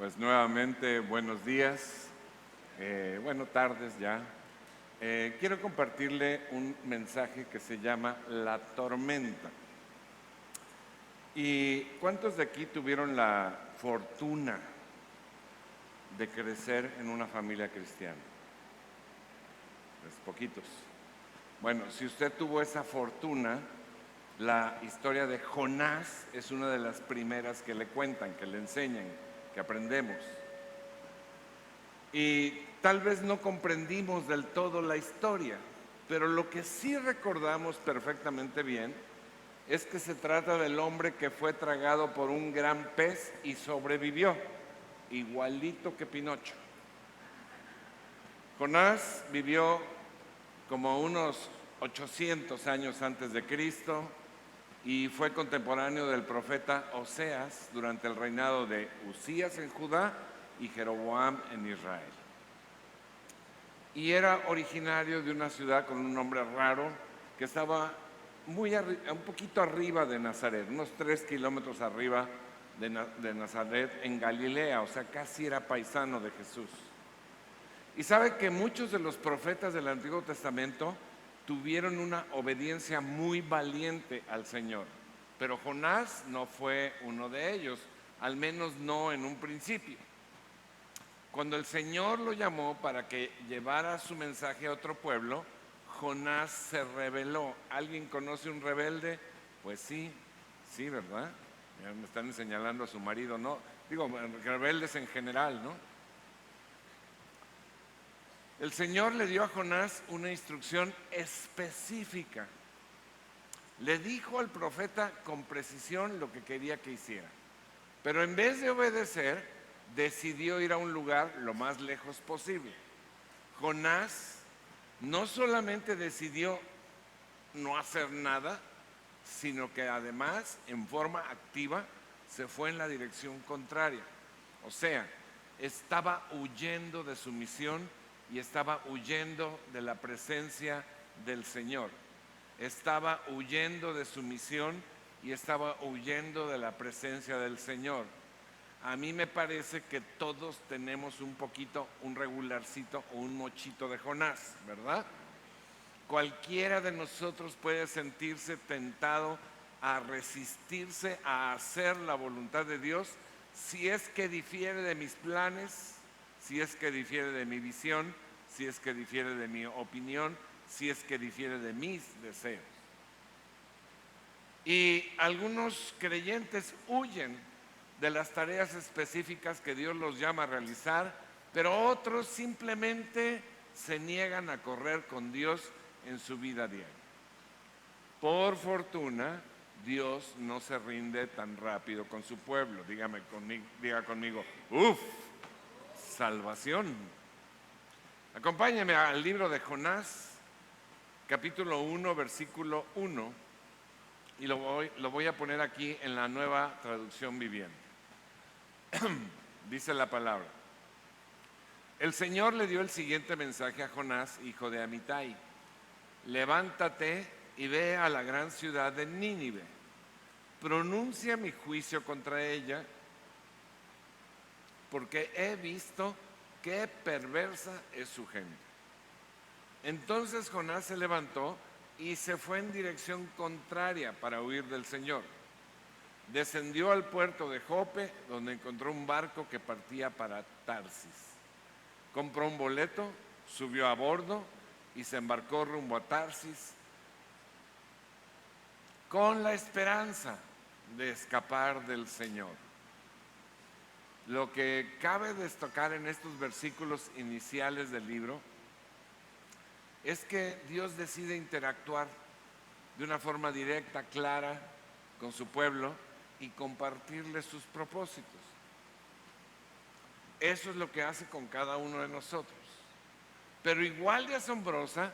Pues nuevamente buenos días, tardes ya. Quiero compartirle un mensaje que se llama La tormenta. ¿Y cuántos de aquí tuvieron la fortuna de crecer en una familia cristiana? Pues poquitos. Bueno, si usted tuvo esa fortuna, la historia de Jonás es una de las primeras que le cuentan, que le enseñan, que aprendemos. Y tal vez no comprendimos del todo la historia, pero lo que sí recordamos perfectamente bien es que se trata del hombre que fue tragado por un gran pez y sobrevivió, igualito que Pinocho. Jonás vivió como unos 800 años antes de Cristo y fue contemporáneo del profeta Oseas durante el reinado de Usías en Judá y Jeroboam en Israel. Y era originario de una ciudad con un nombre raro que estaba un poquito arriba de Nazaret, unos 3 kilómetros arriba de Nazaret en Galilea, o sea, casi era paisano de Jesús. Y sabe que muchos de los profetas del Antiguo Testamento tuvieron una obediencia muy valiente al Señor, pero Jonás no fue uno de ellos, al menos no en un principio. Cuando el Señor lo llamó para que llevara su mensaje a otro pueblo, Jonás se rebeló. ¿Alguien conoce un rebelde? Pues sí, ¿verdad? Ya me están señalando a su marido, ¿no? Digo, rebeldes en general, ¿no? El Señor le dio a Jonás una instrucción específica. Le dijo al profeta con precisión lo que quería que hiciera. Pero en vez de obedecer, decidió ir a un lugar lo más lejos posible. Jonás no solamente decidió no hacer nada, sino que además, en forma activa, se fue en la dirección contraria. O sea, estaba huyendo de su misión y estaba huyendo de la presencia del Señor. Estaba huyendo de su misión y estaba huyendo de la presencia del Señor. A mí me parece que todos tenemos un poquito, un regularcito o un mochito de Jonás, ¿verdad? Cualquiera de nosotros puede sentirse tentado a resistirse a hacer la voluntad de Dios si es que difiere de mis planes, si es que difiere de mi visión, si es que difiere de mi opinión, si es que difiere de mis deseos. Y algunos creyentes huyen de las tareas específicas que Dios los llama a realizar, pero otros simplemente se niegan a correr con Dios en su vida diaria. Por fortuna, Dios no se rinde tan rápido con su pueblo. Diga conmigo, ¡uf! Salvación. Acompáñenme al libro de Jonás, capítulo 1, versículo 1, y lo voy a poner aquí en la Nueva Traducción Viviente. Dice la palabra: el Señor le dio el siguiente mensaje a Jonás, hijo de Amitai: levántate y ve a la gran ciudad de Nínive, pronuncia mi juicio contra ella, porque he visto qué perversa es su gente. Entonces Jonás se levantó y se fue en dirección contraria para huir del Señor. Descendió al puerto de Jope, donde encontró un barco que partía para Tarsis. Compró un boleto, subió a bordo y se embarcó rumbo a Tarsis con la esperanza de escapar del Señor. Lo que cabe destacar en estos versículos iniciales del libro es que Dios decide interactuar de una forma directa, clara, con su pueblo y compartirle sus propósitos. Eso es lo que hace con cada uno de nosotros. Pero igual de asombrosa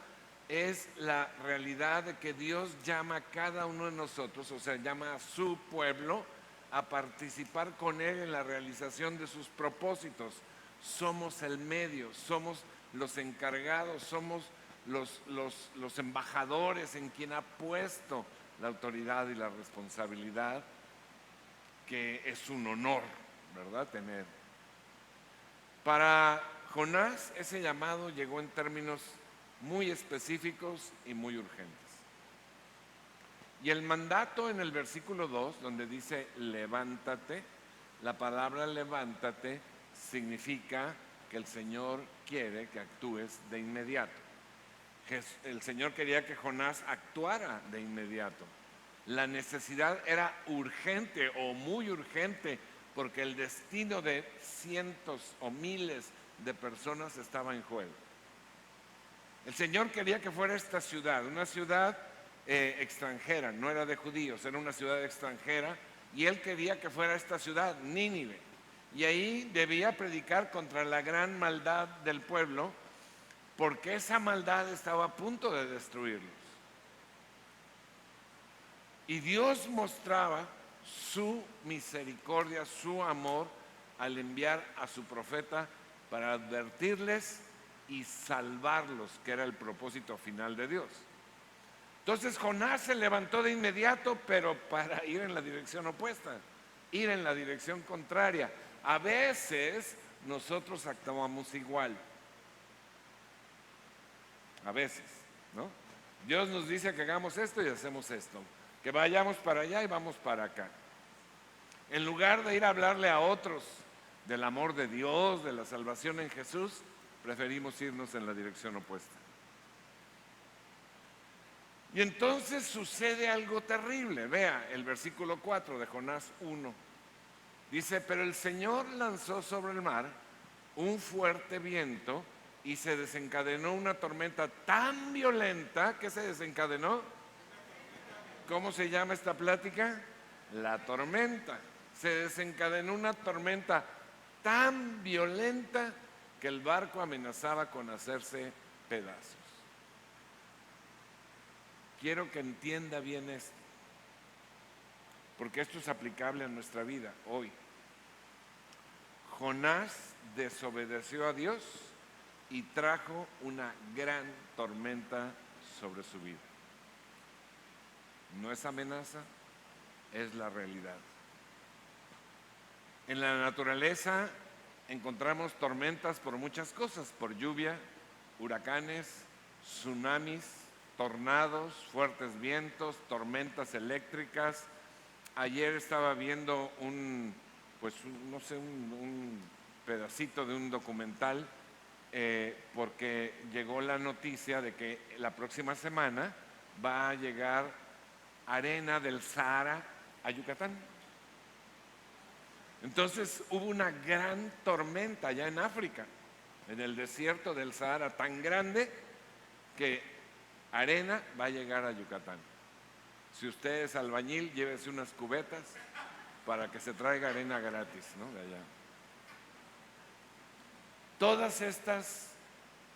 es la realidad de que Dios llama a cada uno de nosotros, o sea, llama a su pueblo a participar con Él en la realización de sus propósitos. Somos el medio, somos los encargados, somos los embajadores en quien ha puesto la autoridad y la responsabilidad, que es un honor, ¿verdad?, tener. Para Jonás ese llamado llegó en términos muy específicos y muy urgentes. Y el mandato en el versículo 2, donde dice levántate, la palabra levántate significa que el Señor quiere que actúes de inmediato. El Señor quería que Jonás actuara de inmediato. La necesidad era urgente o muy urgente porque el destino de cientos o miles de personas estaba en juego. El Señor quería que fuera esta ciudad, una ciudad extranjera, no era de judíos, era una ciudad extranjera, y Él quería que fuera esta ciudad, Nínive. Y ahí debía predicar contra la gran maldad del pueblo, porque esa maldad estaba a punto de destruirlos. Y Dios mostraba su misericordia, su amor, al enviar a su profeta para advertirles y salvarlos, que era el propósito final de Dios. Entonces Jonás se levantó de inmediato, pero para ir en la dirección opuesta, ir en la dirección contraria. A veces nosotros actuamos igual. A veces, ¿no? Dios nos dice que hagamos esto y hacemos esto, que vayamos para allá y vamos para acá. En lugar de ir a hablarle a otros del amor de Dios, de la salvación en Jesús, preferimos irnos en la dirección opuesta. Y entonces sucede algo terrible. Vea el versículo 4 de Jonás 1. Dice, pero el Señor lanzó sobre el mar un fuerte viento y se desencadenó una tormenta tan violenta que se desencadenó. ¿Cómo se llama esta plática? La tormenta. Se desencadenó una tormenta tan violenta que el barco amenazaba con hacerse pedazos. Quiero que entienda bien esto, porque esto es aplicable a nuestra vida hoy. Jonás desobedeció a Dios y trajo una gran tormenta sobre su vida. No es amenaza, es la realidad. En la naturaleza encontramos tormentas por muchas cosas, por lluvia, huracanes, tsunamis, tornados, fuertes vientos, tormentas eléctricas. Ayer estaba viendo un pedacito de un documental porque llegó la noticia de que la próxima semana va a llegar arena del Sahara a Yucatán. Entonces hubo una gran tormenta allá en África, en el desierto del Sahara, tan grande que arena va a llegar a Yucatán. Si usted es albañil, llévese unas cubetas para que se traiga arena gratis, ¿no? De allá. Todas estas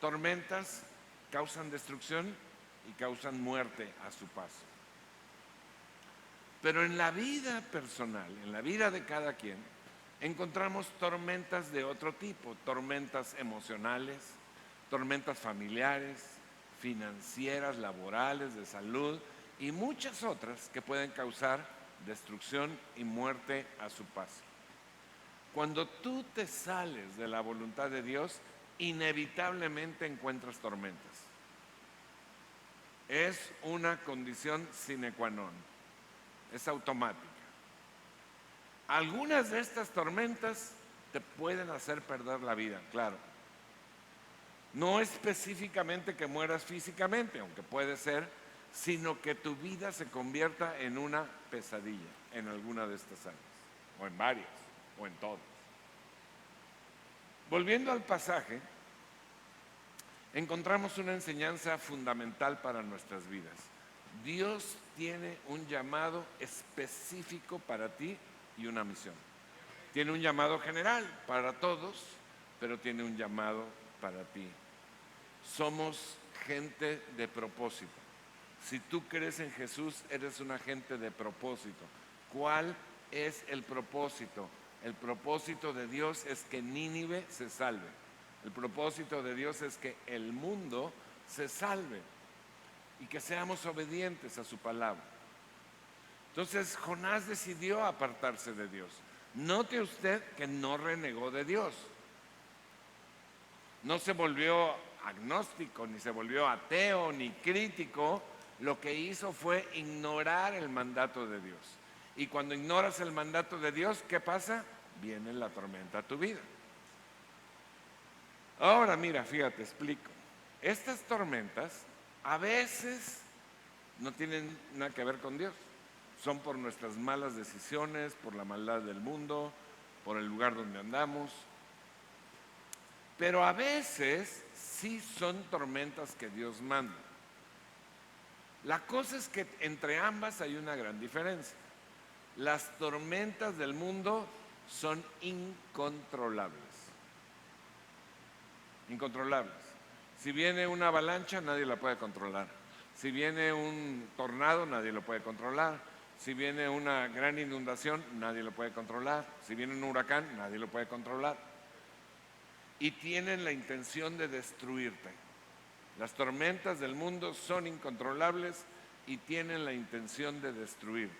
tormentas causan destrucción y causan muerte a su paso. Pero en la vida personal, en la vida de cada quien, encontramos tormentas de otro tipo, tormentas emocionales, tormentas familiares, financieras, laborales, de salud y muchas otras que pueden causar destrucción y muerte a su paso. Cuando tú te sales de la voluntad de Dios, inevitablemente encuentras tormentas. Es una condición sine qua non, es automática. Algunas de estas tormentas te pueden hacer perder la vida, claro. No específicamente que mueras físicamente, aunque puede ser, sino que tu vida se convierta en una pesadilla en alguna de estas áreas, o en varias, o en todas. Volviendo al pasaje, encontramos una enseñanza fundamental para nuestras vidas. Dios tiene un llamado específico para ti y una misión. Tiene un llamado general para todos, pero tiene un llamado para ti. Somos gente de propósito. Si tú crees en Jesús, eres una gente de propósito. ¿Cuál es el propósito? El propósito de Dios es que Nínive se salve. El propósito de Dios es que el mundo se salve y que seamos obedientes a su palabra. Entonces Jonás decidió apartarse de Dios. Note usted que no renegó de Dios. No se volvió agnóstico, ni se volvió ateo, ni crítico. Lo que hizo fue ignorar el mandato de Dios. Y cuando ignoras el mandato de Dios, ¿qué pasa? Viene la tormenta a tu vida. Ahora mira, fíjate, explico. Estas tormentas a veces no tienen nada que ver con Dios. Son por nuestras malas decisiones, por la maldad del mundo, por el lugar donde andamos. Pero a veces sí son tormentas que Dios manda. La cosa es que entre ambas hay una gran diferencia. Las tormentas del mundo son incontrolables. Incontrolables. Si viene una avalancha, nadie la puede controlar. Si viene un tornado, nadie lo puede controlar. Si viene una gran inundación, nadie lo puede controlar. Si viene un huracán, nadie lo puede controlar. Y tienen la intención de destruirte. Las tormentas del mundo son incontrolables y tienen la intención de destruirte.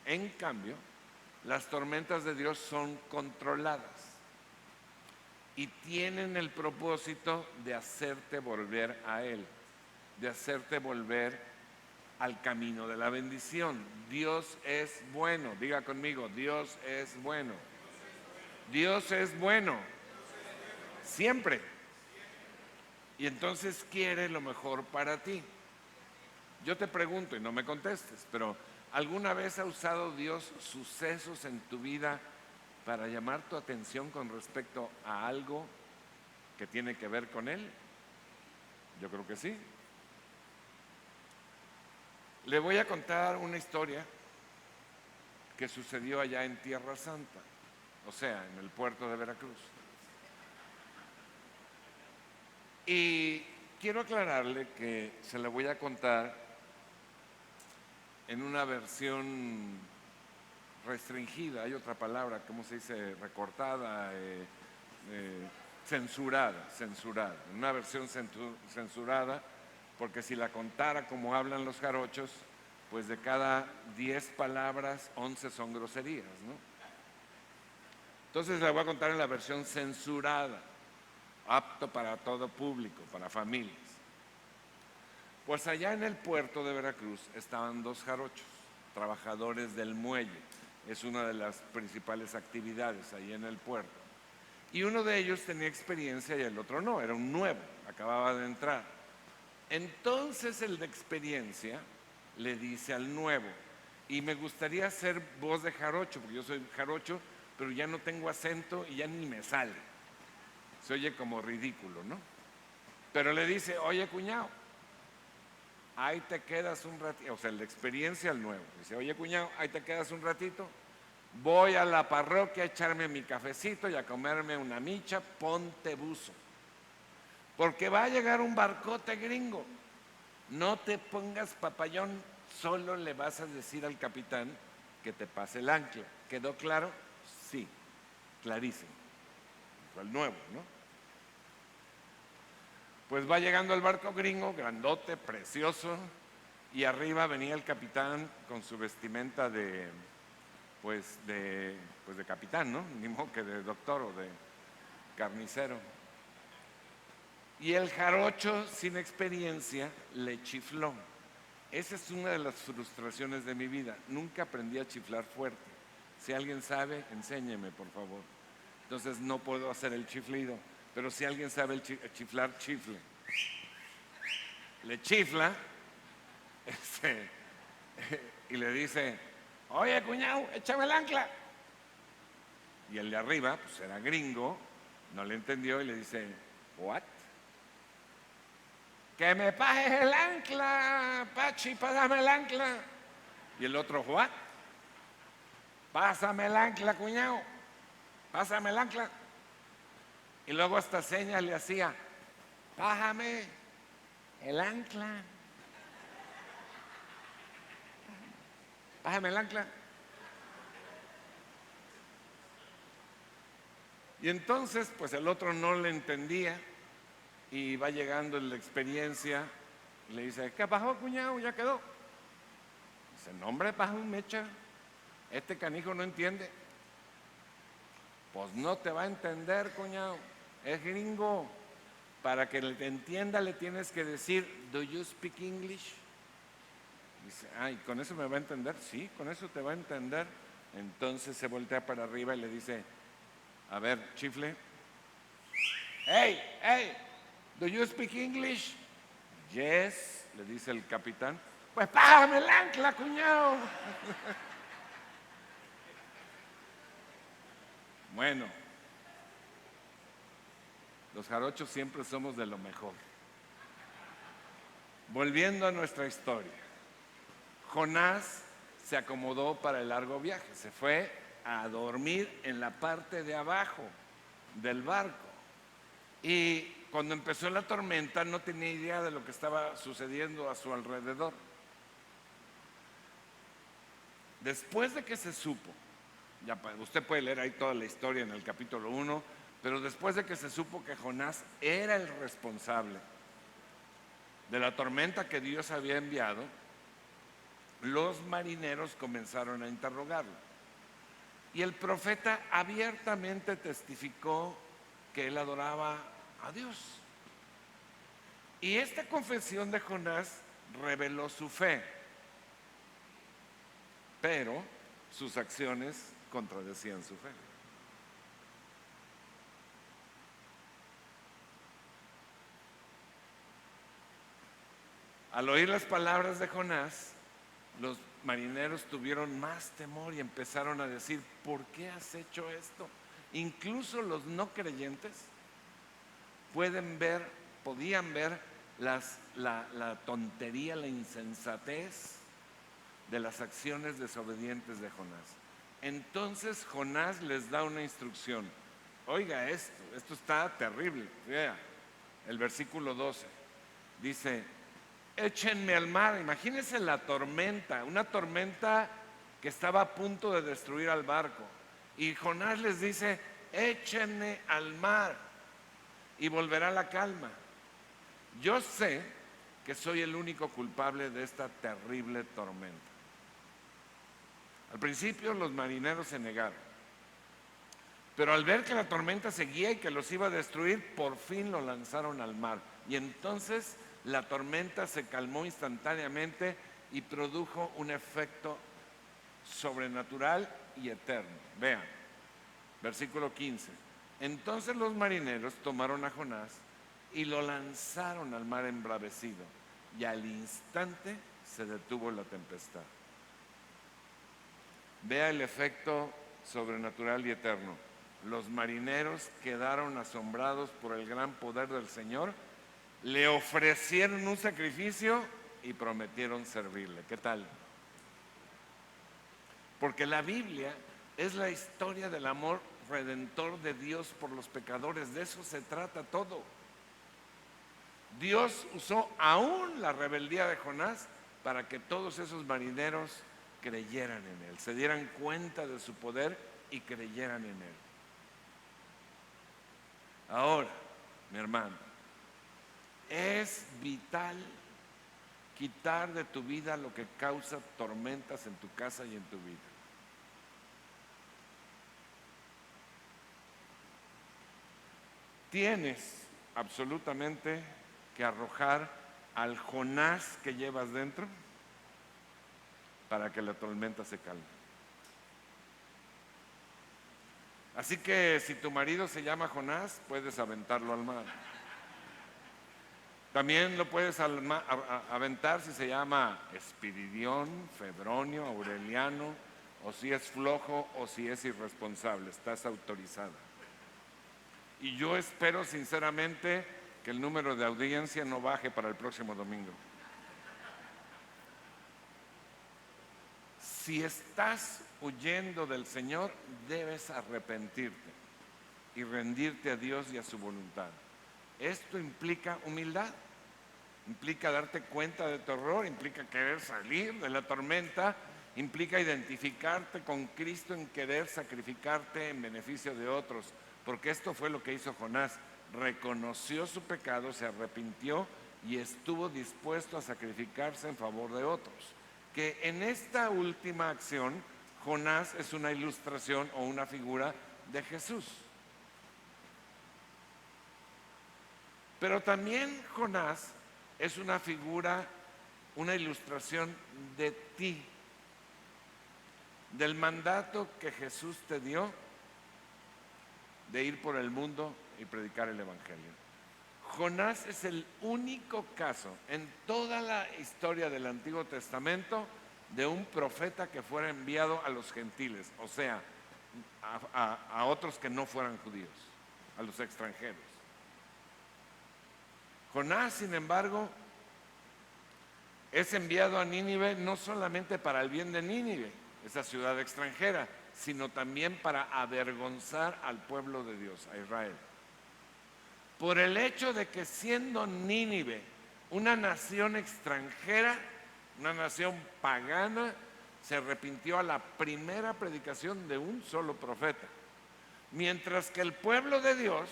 En cambio, las tormentas de Dios son controladas y tienen el propósito de hacerte volver a Él, de hacerte volver al camino de la bendición. Dios es bueno, diga conmigo, Dios es bueno. Dios es bueno, siempre. Y entonces quiere lo mejor para ti. Yo te pregunto y no me contestes, pero ¿alguna vez ha usado Dios sucesos en tu vida para llamar tu atención con respecto a algo que tiene que ver con Él? Yo creo que sí. Le voy a contar una historia que sucedió allá en Tierra Santa, o sea, en el puerto de Veracruz. Y quiero aclararle que se la voy a contar en una versión restringida, hay otra palabra, ¿cómo se dice? Recortada, censurada, una versión censurada, porque si la contara como hablan los jarochos, pues de cada 10 palabras, 11 son groserías, ¿no? Entonces la voy a contar en la versión censurada, apto para todo público, para familias. Pues allá en el puerto de Veracruz estaban 2 jarochos, trabajadores del muelle. Es una de las principales actividades ahí en el puerto. Y uno de ellos tenía experiencia y el otro no, era un nuevo, acababa de entrar. Entonces el de experiencia le dice al nuevo, y me gustaría hacer voz de jarocho, porque yo soy jarocho, pero ya no tengo acento y ya ni me sale. Se oye como ridículo, ¿no? Pero le dice, oye cuñado, ahí te quedas un ratito, o sea, el de experiencia al nuevo. Dice, oye cuñado, ahí te quedas un ratito, voy a la parroquia a echarme mi cafecito y a comerme una micha, ponte buzo. Porque va a llegar un barcote gringo. No te pongas papayón, solo le vas a decir al capitán que te pase el ancla. ¿Quedó claro? Sí, clarísimo. Fue el nuevo, ¿no? Pues va llegando el barco gringo, grandote, precioso, y arriba venía el capitán con su vestimenta de capitán, ¿no? Ni modo que de doctor o de carnicero. Y el jarocho, sin experiencia, le chifló. Esa es una de las frustraciones de mi vida. Nunca aprendí a chiflar fuerte. Si alguien sabe, enséñeme, por favor. Entonces no puedo hacer el chiflido. Pero si alguien sabe chiflar, chifle. Le chifla y le dice, oye cuñado, échame el ancla. Y el de arriba, pues era gringo, no le entendió y le dice, ¿what? Que me pases el ancla, Pachi, pásame el ancla. Y el otro, ¿what? Pásame el ancla, cuñado, pásame el ancla. Y luego hasta señas le hacía, bájame el ancla. Bájame el ancla. Y entonces, pues el otro no le entendía y va llegando en la experiencia y le dice, ¿qué pasó, cuñado? ¿Ya quedó? Dice, no, hombre, baja un mecha. Este canijo no entiende. Pues no te va a entender, cuñado. es gringo. Para que te entienda le tienes que decir, ¿do you speak English? Dice, ¿y con eso me va a entender? Sí, con eso te va a entender. Entonces se voltea para arriba y le dice, a ver, chifle. Hey, hey, ¿do you speak English? Yes, le dice el capitán. Pues págame el ancla, cuñado. Bueno, los jarochos siempre somos de lo mejor. Volviendo a nuestra historia, Jonás se acomodó para el largo viaje, se fue a dormir en la parte de abajo del barco. Y cuando empezó la tormenta no tenía idea de lo que estaba sucediendo a su alrededor. Después de que se supo, usted puede leer ahí toda la historia en el capítulo 1, pero después de que se supo que Jonás era el responsable de la tormenta que Dios había enviado, los marineros comenzaron a interrogarlo. Y el profeta abiertamente testificó que él adoraba a Dios. Y esta confesión de Jonás reveló su fe, pero sus acciones contradecían su fe. Al oír las palabras de Jonás, los marineros tuvieron más temor y empezaron a decir, ¿por qué has hecho esto? Incluso los no creyentes podían ver la tontería, la insensatez de las acciones desobedientes de Jonás. Entonces Jonás les da una instrucción. Oiga esto está terrible. Vea, el versículo 12 dice, échenme al mar. Imagínense la tormenta, una tormenta que estaba a punto de destruir al barco. Y Jonás les dice, échenme al mar y volverá la calma. Yo sé que soy el único culpable de esta terrible tormenta. Al principio los marineros se negaron, pero al ver que la tormenta seguía y que los iba a destruir, por fin lo lanzaron al mar. Y entonces la tormenta se calmó instantáneamente y produjo un efecto sobrenatural y eterno. Vean, versículo 15. Entonces los marineros tomaron a Jonás y lo lanzaron al mar embravecido, y al instante se detuvo la tempestad. Vea el efecto sobrenatural y eterno. Los marineros quedaron asombrados por el gran poder del Señor, le ofrecieron un sacrificio y prometieron servirle. ¿Qué tal? Porque la Biblia es la historia del amor redentor de Dios por los pecadores. De eso se trata todo. Dios usó aún la rebeldía de Jonás para que todos esos marineros creyeran en él, se dieran cuenta de su poder y creyeran en él. Ahora, mi hermano, es vital quitar de tu vida lo que causa tormentas en tu casa y en tu vida. Tienes absolutamente que arrojar al Jonás que llevas dentro para que la tormenta se calme. Así que si tu marido se llama Jonás, puedes aventarlo al mar. También lo puedes aventar si se llama Espiridión, Febronio, Aureliano, o si es flojo o si es irresponsable. Estás autorizada. Y yo espero sinceramente que el número de audiencia no baje para el próximo domingo. Si estás huyendo del Señor, debes arrepentirte y rendirte a Dios y a su voluntad. Esto implica humildad, implica darte cuenta de tu error, implica querer salir de la tormenta, implica identificarte con Cristo en querer sacrificarte en beneficio de otros, porque esto fue lo que hizo Jonás. Reconoció su pecado, se arrepintió y estuvo dispuesto a sacrificarse en favor de otros. Que en esta última acción, Jonás es una ilustración o una figura de Jesús. Pero también Jonás es una figura, una ilustración de ti, del mandato que Jesús te dio de ir por el mundo y predicar el Evangelio. Jonás es el único caso en toda la historia del Antiguo Testamento de un profeta que fuera enviado a los gentiles, o sea, a otros que no fueran judíos, a los extranjeros. Jonás, sin embargo, es enviado a Nínive no solamente para el bien de Nínive, esa ciudad extranjera, sino también para avergonzar al pueblo de Dios, a Israel. Por el hecho de que siendo Nínive una nación extranjera, una nación pagana, se arrepintió a la primera predicación de un solo profeta. Mientras que el pueblo de Dios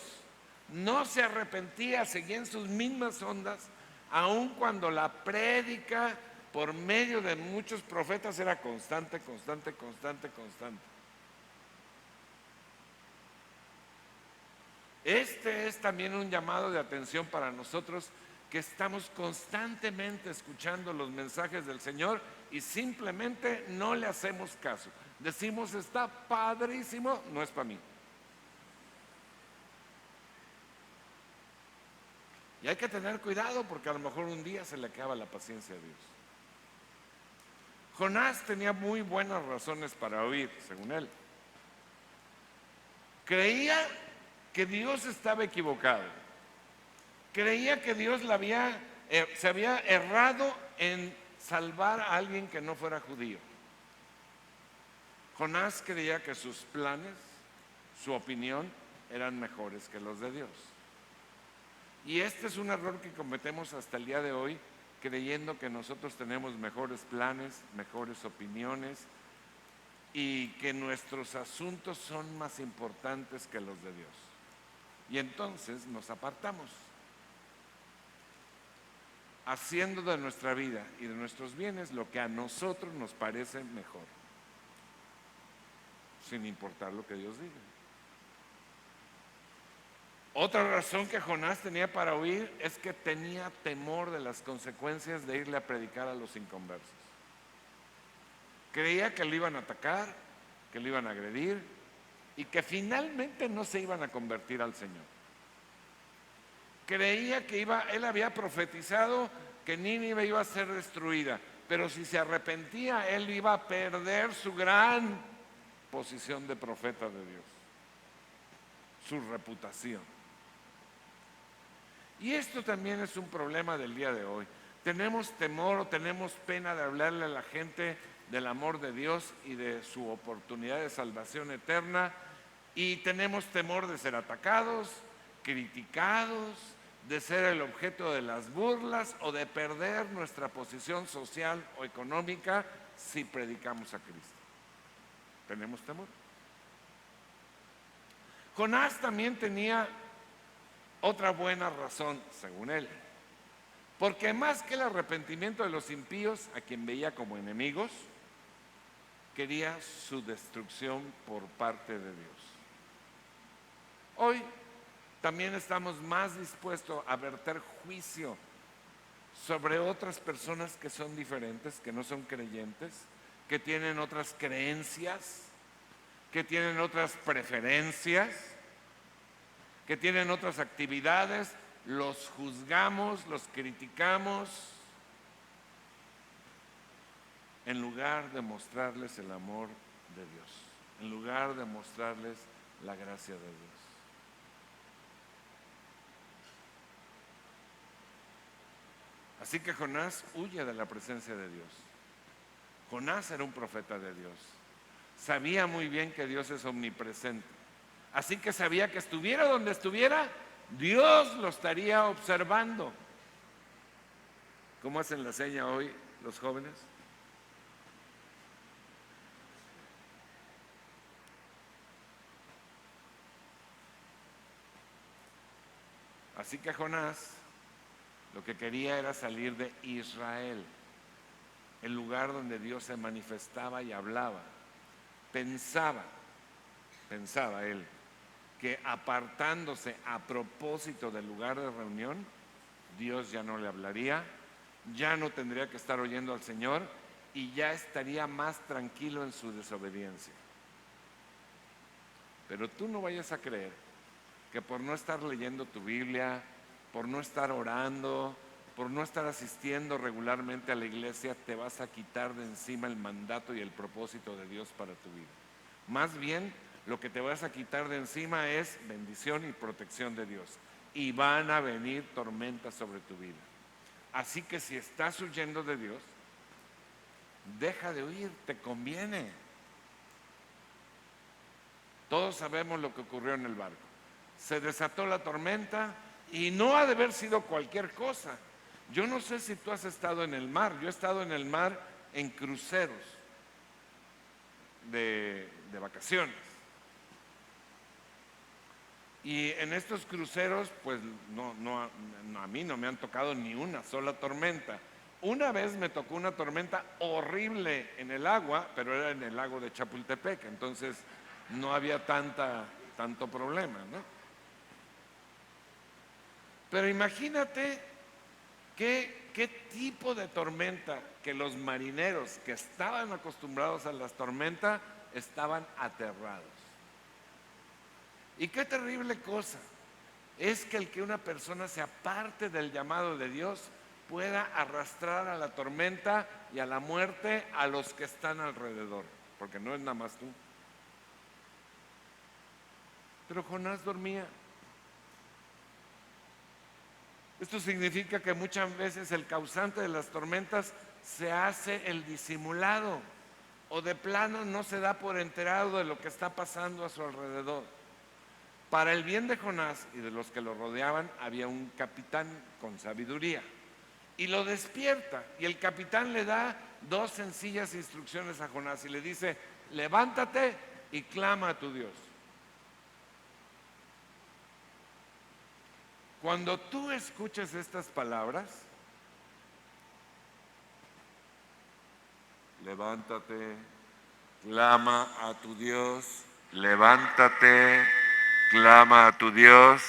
no se arrepentía, seguía en sus mismas ondas, aun cuando la prédica por medio de muchos profetas era constante, constante, constante, constante. Este es también un llamado de atención para nosotros que estamos constantemente escuchando los mensajes del Señor y simplemente no le hacemos caso. Decimos, está padrísimo, no es para mí. Y hay que tener cuidado porque a lo mejor un día se le acaba la paciencia a Dios. Jonás tenía muy buenas razones para oír, según él. Creía que Dios estaba equivocado. Creía que Dios se había errado en salvar a alguien que no fuera judío. Jonás creía que sus planes, su opinión, eran mejores que los de Dios. Y este es un error que cometemos hasta el día de hoy, creyendo que nosotros tenemos mejores planes, mejores opiniones y que nuestros asuntos son más importantes que los de Dios. Y entonces nos apartamos, haciendo de nuestra vida y de nuestros bienes lo que a nosotros nos parece mejor, sin importar lo que Dios diga. Otra razón que Jonás tenía para huir es que tenía temor de las consecuencias de irle a predicar a los inconversos. Creía que lo iban a atacar, que lo iban a agredir y que finalmente no se iban a convertir al Señor. Creía que él había profetizado que Nínive iba a ser destruida, pero si se arrepentía, él iba a perder su gran posición de profeta de Dios, su reputación. Y esto también es un problema del día de hoy. Tenemos temor o tenemos pena de hablarle a la gente del amor de Dios y de su oportunidad de salvación eterna, y tenemos temor de ser atacados, criticados, de ser el objeto de las burlas o de perder nuestra posición social o económica si predicamos a Cristo. Tenemos temor. Jonás también tenía otra buena razón, según él, porque más que el arrepentimiento de los impíos, a quien veía como enemigos, quería su destrucción por parte de Dios. Hoy también estamos más dispuestos a verter juicio sobre otras personas que son diferentes, que no son creyentes, que tienen otras creencias, que tienen otras preferencias, que tienen otras actividades. Los juzgamos, los criticamos, en lugar de mostrarles el amor de Dios, en lugar de mostrarles la gracia de Dios. Así que Jonás huye de la presencia de Dios. Jonás era un profeta de Dios. Sabía muy bien que Dios es omnipresente. Así que sabía que estuviera donde estuviera, Dios lo estaría observando. ¿Cómo hacen la seña hoy los jóvenes? Así que Jonás lo que quería era salir de Israel, el lugar donde Dios se manifestaba y hablaba. Pensaba él, que apartándose a propósito del lugar de reunión, Dios ya no le hablaría, ya no tendría que estar oyendo al Señor y ya estaría más tranquilo en su desobediencia. Pero tú no vayas a creer que por no estar leyendo tu Biblia, por no estar orando, por no estar asistiendo regularmente a la iglesia, te vas a quitar de encima el mandato y el propósito de Dios para tu vida. Más bien, lo que te vas a quitar de encima es bendición y protección de Dios. Y van a venir tormentas sobre tu vida. Así que si estás huyendo de Dios, deja de huir, te conviene. Todos sabemos lo que ocurrió en el barco. Se desató la tormenta y no ha de haber sido cualquier cosa. Yo no sé si tú has estado en el mar. Yo he estado en el mar en cruceros de vacaciones. Y en estos cruceros, pues a mí no me han tocado ni una sola tormenta. Una vez me tocó una tormenta horrible en el agua, pero era en el lago de Chapultepec, entonces no había tanto problema, ¿no? Pero imagínate qué tipo de tormenta, que los marineros que estaban acostumbrados a las tormentas estaban aterrados. Y qué terrible cosa es que una persona se aparte del llamado de Dios pueda arrastrar a la tormenta y a la muerte a los que están alrededor, porque no es nada más tú. Pero Jonás dormía. Esto significa que muchas veces el causante de las tormentas se hace el disimulado o de plano no se da por enterado de lo que está pasando a su alrededor. Para el bien de Jonás y de los que lo rodeaban había un capitán con sabiduría y lo despierta, y el capitán le da dos sencillas instrucciones a Jonás y le dice: levántate y clama a tu Dios. Cuando tú escuches estas palabras, levántate, clama a tu Dios, levántate, clama a tu Dios.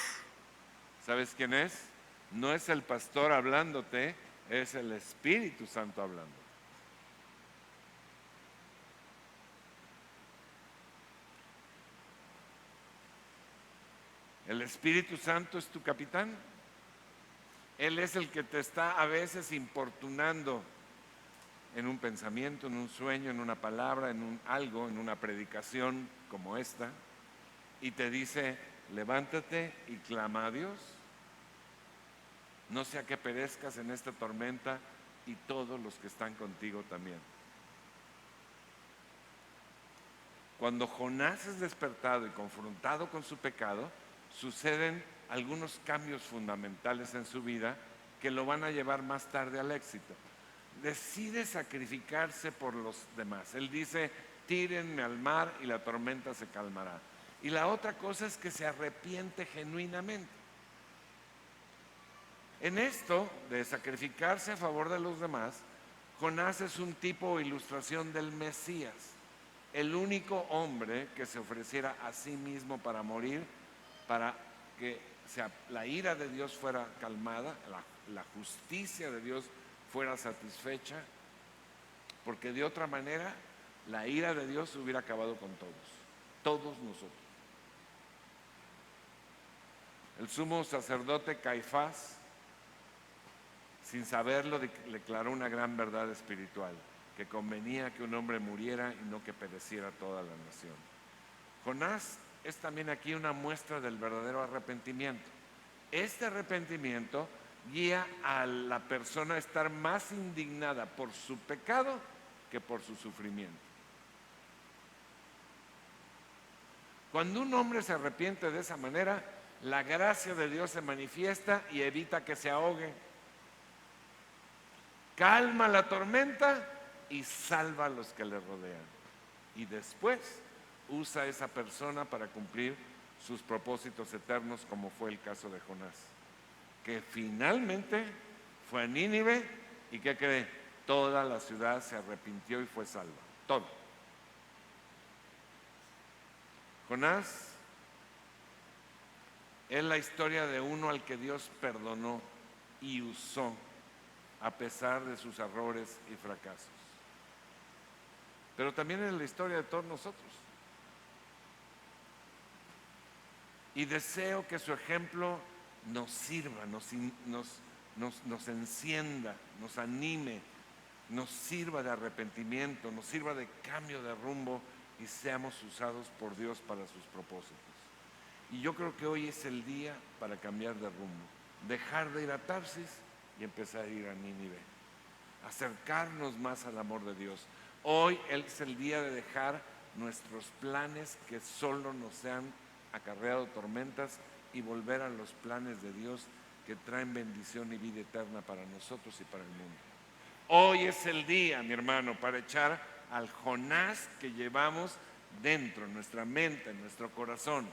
¿Sabes quién es? No es el pastor hablándote, es el Espíritu Santo hablando. El Espíritu Santo es tu capitán. Él es el que te está a veces importunando en un pensamiento, en un sueño, en una palabra, en algo, en una predicación como esta, y te dice: levántate y clama a Dios. No sea que perezcas en esta tormenta y todos los que están contigo también. Cuando Jonás es despertado y confrontado con su pecado, suceden algunos cambios fundamentales en su vida que lo van a llevar más tarde al éxito. Decide sacrificarse por los demás. Él dice: tírenme al mar y la tormenta se calmará. Y la otra cosa es que se arrepiente genuinamente. En esto de sacrificarse a favor de los demás, Jonás es un tipo o ilustración del Mesías, el único hombre que se ofreciera a sí mismo para morir, para que la ira de Dios fuera calmada, la justicia de Dios fuera satisfecha, porque de otra manera la ira de Dios hubiera acabado con todos nosotros. El sumo sacerdote Caifás, sin saberlo, declaró una gran verdad espiritual: que convenía que un hombre muriera y no que pereciera toda la nación. Jonás es también aquí una muestra del verdadero arrepentimiento. Este arrepentimiento guía a la persona a estar más indignada por su pecado que por su sufrimiento. Cuando un hombre se arrepiente de esa manera, la gracia de Dios se manifiesta y evita que se ahogue. Calma la tormenta y salva a los que le rodean. Y después usa a esa persona para cumplir sus propósitos eternos, como fue el caso de Jonás, que finalmente fue a Nínive y ¿qué cree? Toda la ciudad se arrepintió y fue salva. Todo. Jonás Es la historia de uno al que Dios perdonó y usó a pesar de sus errores y fracasos. Pero también es la historia de todos nosotros. Y deseo que su ejemplo nos sirva, nos encienda, nos anime, nos sirva de arrepentimiento, nos sirva de cambio de rumbo y seamos usados por Dios para sus propósitos. Y yo creo que hoy es el día para cambiar de rumbo, dejar de ir a Tarsis y empezar a ir a Nínive, acercarnos más al amor de Dios. Hoy es el día de dejar nuestros planes que solo nos han acarreado tormentas y volver a los planes de Dios que traen bendición y vida eterna para nosotros y para el mundo. Hoy es el día, mi hermano, para echar al Jonás que llevamos dentro, en nuestra mente, en nuestro corazón.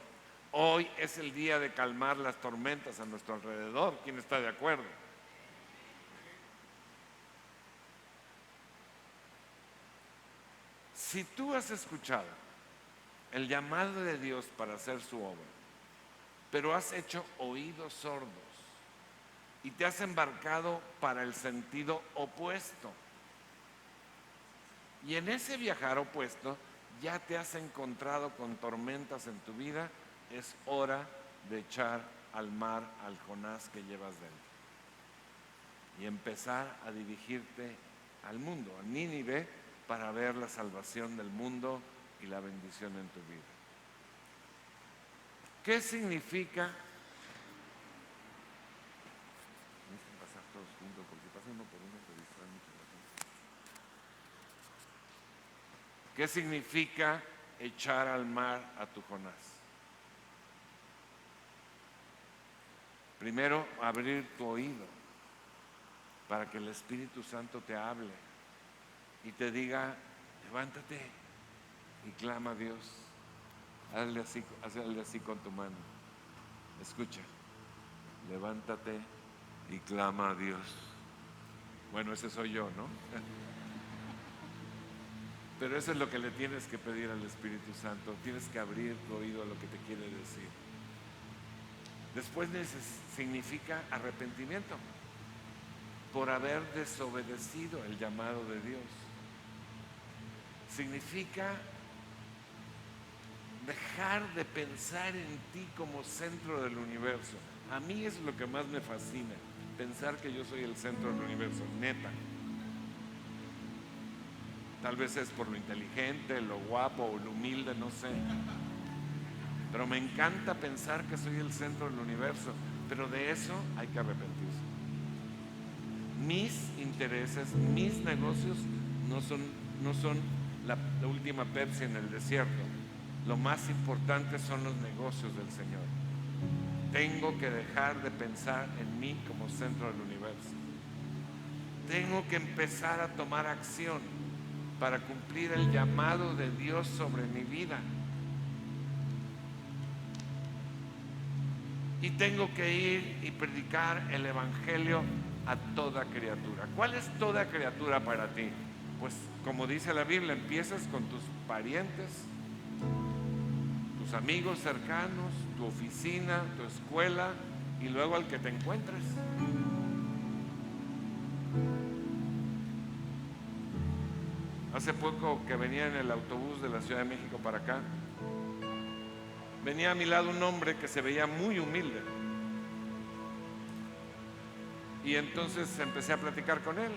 Hoy es el día de calmar las tormentas a nuestro alrededor. ¿Quién está de acuerdo? Si tú has escuchado el llamado de Dios para hacer su obra, pero has hecho oídos sordos y te has embarcado para el sentido opuesto, y en ese viajar opuesto ya te has encontrado con tormentas en tu vida, es hora de echar al mar al Jonás que llevas dentro y empezar a dirigirte al mundo, a Nínive, para ver la salvación del mundo y la bendición en tu vida. ¿Qué significa? Necesitan pasar todos juntos, porque si pasa uno por uno se distrae mucho la gente. ¿Qué significa echar al mar a tu Jonás? Primero, abrir tu oído para que el Espíritu Santo te hable y te diga: levántate y clama a Dios. Hazle así con tu mano. Escucha: levántate y clama a Dios. Bueno, ese soy yo, ¿no? Pero eso es lo que le tienes que pedir al Espíritu Santo. Tienes que abrir tu oído a lo que te quiere decir. Después significa arrepentimiento por haber desobedecido el llamado de Dios. Significa dejar de pensar en ti como centro del universo. A mí es lo que más me fascina, pensar que yo soy el centro del universo, neta. Tal vez es por lo inteligente, lo guapo o lo humilde, no sé. Pero me encanta pensar que soy el centro del universo, pero de eso hay que arrepentirse. Mis intereses, mis negocios no son la última Pepsi en el desierto. Lo más importante son los negocios del Señor. Tengo que dejar de pensar en mí como centro del universo. Tengo que empezar a tomar acción para cumplir el llamado de Dios sobre mi vida. Y tengo que ir y predicar el Evangelio a toda criatura. ¿Cuál es toda criatura para ti? Pues como dice la Biblia, empiezas con tus parientes, tus amigos cercanos, tu oficina, tu escuela y luego al que te encuentres. Hace poco que venía en el autobús de la Ciudad de México para acá, venía a mi lado un hombre que se veía muy humilde. Y entonces empecé a platicar con él.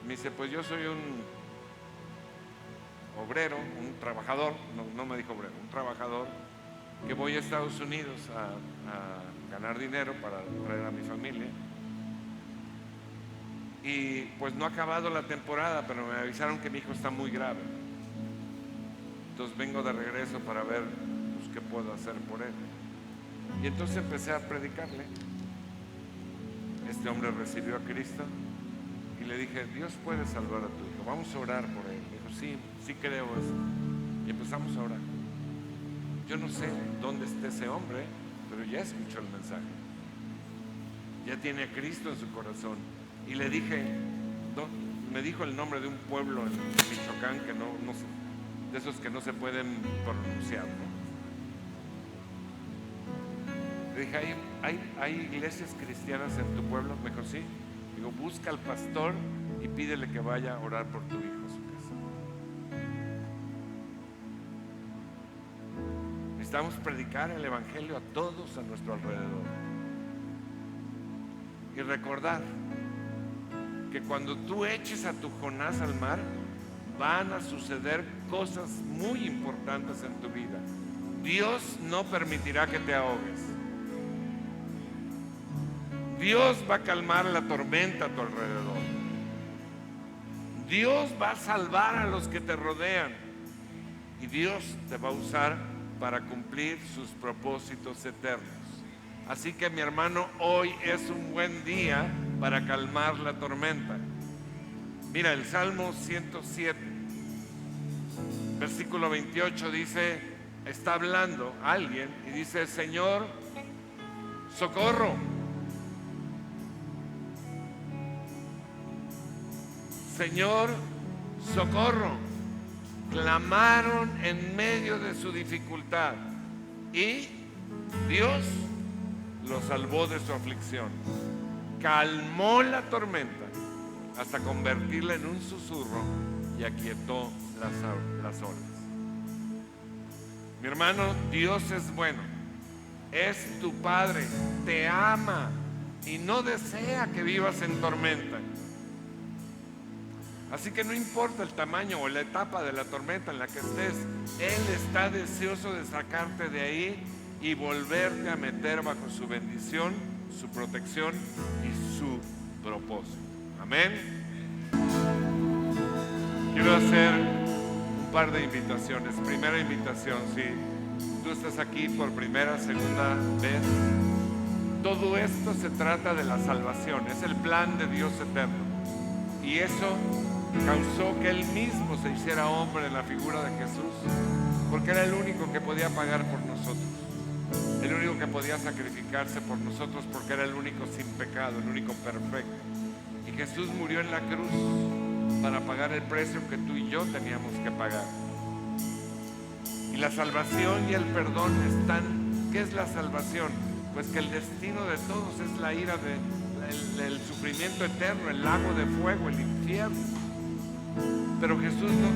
Me dice: pues yo soy un obrero, un trabajador, no me dijo obrero, un trabajador que voy a Estados Unidos a ganar dinero para traer a mi familia. Y pues no ha acabado la temporada, pero me avisaron que mi hijo está muy grave. Entonces vengo de regreso para ver pues, qué puedo hacer por él. Y entonces empecé a predicarle. Este hombre recibió a Cristo y le dije: Dios puede salvar a tu hijo, vamos a orar por él. Me dijo: sí creo eso. Y empezamos a orar. Yo no sé dónde esté ese hombre, pero ya escuchó el mensaje. Ya tiene a Cristo en su corazón. Y le dije, me dijo el nombre de un pueblo en Michoacán que no sé, de esos que no se pueden pronunciar, ¿no? Le dije, ¿hay iglesias cristianas en tu pueblo? Me dijo, sí. Digo, busca al pastor y pídele que vaya a orar por tu hijo a su casa. Necesitamos predicar el evangelio a todos a nuestro alrededor y recordar que cuando tú eches a tu Jonás al mar, van a suceder cosas muy importantes en tu vida. Dios no permitirá que te ahogues. Dios va a calmar la tormenta a tu alrededor. Dios va a salvar a los que te rodean. Y Dios te va a usar para cumplir sus propósitos eternos. Así que, mi hermano, hoy es un buen día para calmar la tormenta. Mira, el Salmo 107, versículo 28 dice, está hablando alguien y dice, Señor, socorro. Señor, socorro. Clamaron en medio de su dificultad y Dios los salvó de su aflicción. Calmó la tormenta hasta convertirla en un susurro y aquietó las olas. Mi hermano, Dios es bueno, es tu Padre, te ama y no desea que vivas en tormenta. Así que no importa el tamaño o la etapa de la tormenta en la que estés, Él está deseoso de sacarte de ahí y volverte a meter bajo su bendición, su protección y su propósito. Amén. Quiero hacer un par de invitaciones. Primera invitación, si tú estás aquí por primera, segunda vez, todo esto se trata de la salvación, es el plan de Dios eterno. Y eso causó que Él mismo se hiciera hombre en la figura de Jesús, porque era el único que podía pagar por nosotros, el único que podía sacrificarse por nosotros, porque era el único sin pecado, el único perfecto. Y Jesús murió en la cruz para pagar el precio que tú y yo teníamos que pagar. Y la salvación y el perdón están. ¿Qué es la salvación? Pues que el destino de todos es la ira el sufrimiento eterno, el lago de fuego, el infierno. Pero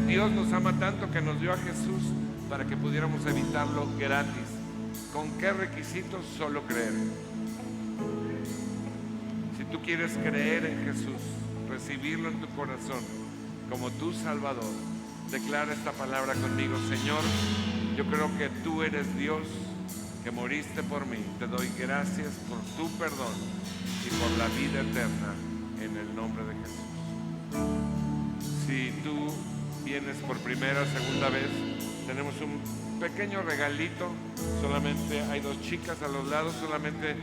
Dios nos ama tanto que nos dio a Jesús para que pudiéramos evitarlo gratis. ¿Con qué requisitos? Solo creer. Si tú quieres creer en Jesús, recibirlo en tu corazón como tu Salvador, declara esta palabra conmigo: Señor, yo creo que tú eres Dios, que moriste por mí. Te doy gracias por tu perdón y por la vida eterna, en el nombre de Jesús. Si tú vienes por primera, segunda vez, tenemos un pequeño regalito. Solamente hay 2 chicas a los lados. Solamente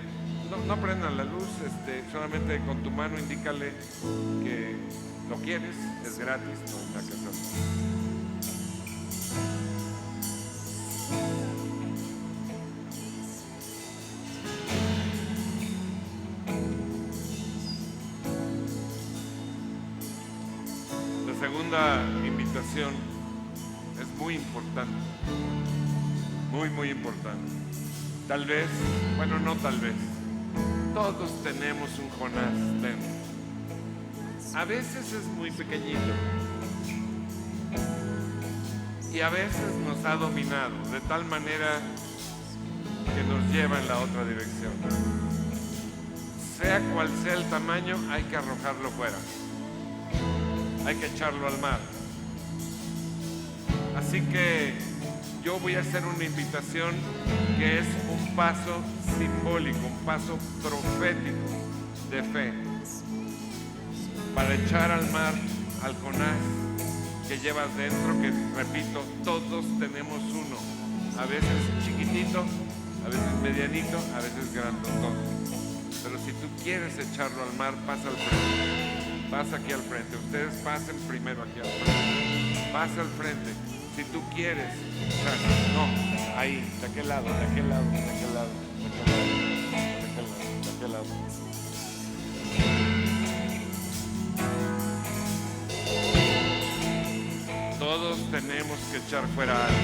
no prendan la luz, solamente con tu mano indícale que lo quieres. Es gratis, no hay nada que hacer. La segunda invitación es muy importante, muy importante. Tal vez, bueno, no tal vez, todos tenemos un Jonás dentro. A veces es muy pequeñito y a veces nos ha dominado de tal manera que nos lleva en la otra dirección. Sea cual sea el tamaño, hay que arrojarlo fuera. Hay que echarlo al mar. Así que yo voy a hacer una invitación que es un paso simbólico, un paso profético de fe, para echar al mar al Jonás que llevas dentro, que repito, todos tenemos uno, a veces chiquitito, a veces medianito, a veces grandotón. Pero si tú quieres echarlo al mar, pasa al frente. Pasa aquí al frente. Ustedes pasen primero aquí al frente. Pasa al frente. Si tú quieres, no, ahí, de aquel lado, de aquel lado, de aquel lado, de aquel lado, de aquel lado, de aquel lado. Todos tenemos que echar fuera algo.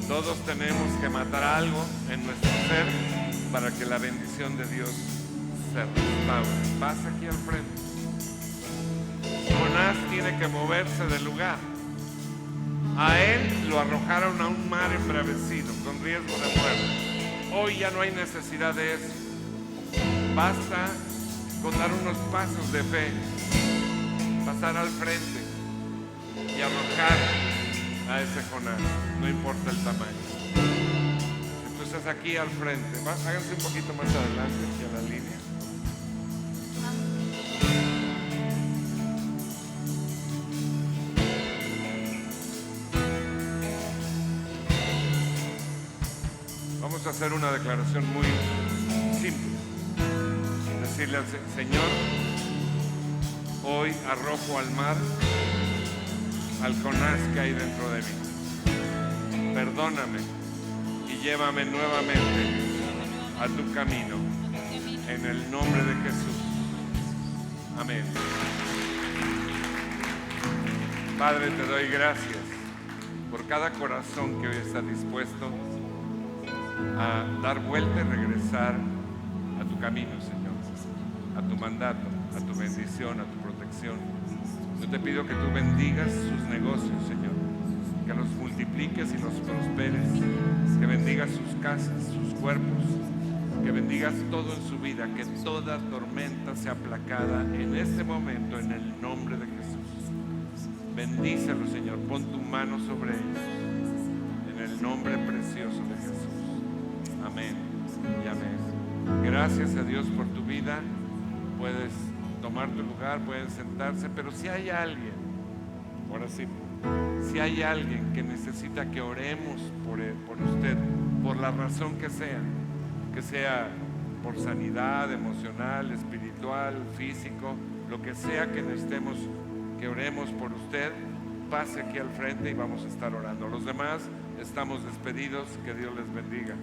Todos tenemos que matar algo en nuestro ser para que la bendición de Dios se restaure. Pasa aquí al frente. Jonás tiene que moverse del lugar. A él lo arrojaron a un mar embravecido con riesgo de muerte. Hoy ya no hay necesidad de eso. Basta con dar unos pasos de fe, pasar al frente y arrojar a ese Jonás, no importa el tamaño. Entonces aquí al frente, háganse un poquito más adelante hacia la línea. Vamos a hacer una declaración muy simple. Decirle al Señor, hoy arrojo al mar al Jonás que hay dentro de mí. Perdóname y llévame nuevamente a tu camino. En el nombre de Jesús. Amén. Padre, te doy gracias por cada corazón que hoy está dispuesto a dar vuelta y regresar a tu camino, Señor, a tu mandato, a tu bendición, a tu protección. Yo te pido que tú bendigas sus negocios, Señor, que los multipliques y los prosperes, que bendigas sus casas, sus cuerpos, que bendigas todo en su vida, que toda tormenta sea aplacada en este momento en el nombre de Jesús. Bendícelo, Señor, pon tu mano sobre ellos en el nombre precioso de Jesús. Amén y amén. Gracias a Dios por tu vida. Puedes tomar tu lugar, pueden sentarse, pero si hay alguien, ahora sí, si hay alguien que necesita que oremos por usted, por la razón que sea por sanidad emocional, espiritual, físico, lo que sea que necesitemos que oremos por usted, pase aquí al frente y vamos a estar orando. Los demás estamos despedidos, que Dios les bendiga.